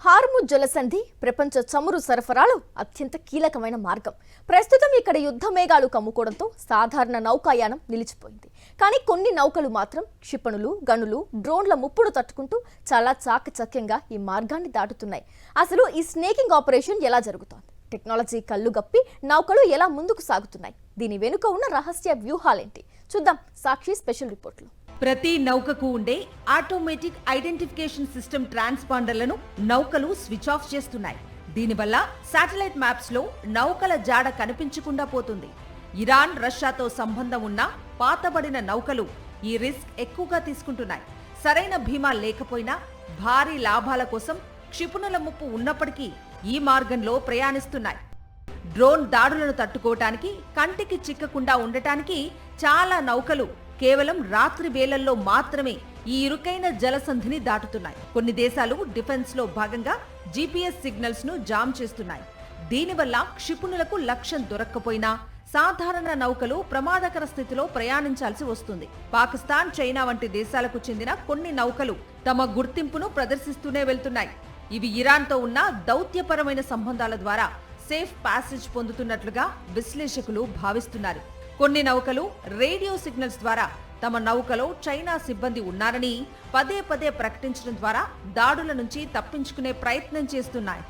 Hormuz జలసంధి ప్రపంచ చమురు సరఫరాలో అత్యంత కీలకమైన మార్గం. ప్రస్తుతం ఇక్కడ యుద్ధ మేఘాలు కమ్ముకోవడంతో సాధారణ నౌకాయానం నిలిచిపోయింది. కానీ కొన్ని నౌకలు మాత్రం క్షిపణులు, గనులు, డ్రోన్ల ముప్పును తట్టుకుంటూ చాలా చాకచక్యంగా ఈ మార్గాన్ని దాటుతున్నాయి. అసలు ఈ స్నేకింగ్ ఆపరేషన్ ఎలా జరుగుతోంది? టెక్నాలజీ కళ్ళు గప్పి నౌకలు ఎలా ముందుకు సాగుతున్నాయి? దీని వెనుక ఉన్న రహస్య వ్యూహాలేంటి? చూద్దాం సాక్షి స్పెషల్ రిపోర్ట్లో. ప్రతి నౌకకు ఉండే ఆటోమేటిక్ ఐడెంటిఫికేషన్ సిస్టమ్ ట్రాన్స్పాండర్లను నౌకలు స్విచ్ ఆఫ్ చేస్తున్నాయి. దీనివల్ల శాటిలైట్ మ్యాప్స్ లో నౌకల జాడ కనిపించకుండా పోతుంది. ఇరాన్, రష్యాతో సంబంధం ఉన్న పాతబడిన నౌకలు ఈ రిస్క్ ఎక్కువగా తీసుకుంటున్నాయి. సరైన బీమా లేకపోయినా భారీ లాభాల కోసం క్షిపణుల ముప్పు ఉన్నప్పటికీ ఈ మార్గంలో ప్రయాణిస్తున్నాయి. డ్రోన్ దాడులను తట్టుకోవటానికి, కంటికి చిక్కకుండా ఉండటానికి చాలా నౌకలు కేవలం రాత్రి వేళల్లో మాత్రమే ఈ ఇరుకైన జలసంధిని దాటుతున్నాయి. కొన్ని దేశాలు డిఫెన్స్ లో భాగంగా జీపీఎస్ సిగ్నల్స్ ను జామ్ చేస్తున్నాయి. దీనివల్ల క్షిపణులకు లక్ష్యం దొరక్కపోయినా సాధారణ నౌకలు ప్రమాదకర స్థితిలో ప్రయాణించాల్సి వస్తుంది. పాకిస్తాన్, చైనా వంటి దేశాలకు చెందిన కొన్ని నౌకలు తమ గుర్తింపును ప్రదర్శిస్తూనే వెళ్తున్నాయి. ఇవి ఇరాన్తో ఉన్న దౌత్యపరమైన సంబంధాల ద్వారా సేఫ్ ప్యాసేజ్ పొందుతున్నట్లుగా విశ్లేషకులు భావిస్తున్నారు. కొన్ని నౌకలు రేడియో సిగ్నల్స్ ద్వారా తమ నౌకలో చైనా సిబ్బంది ఉన్నారని పదే పదే ప్రకటించడం ద్వారా దాడుల నుంచి తప్పించుకునే ప్రయత్నం చేస్తున్నాయి.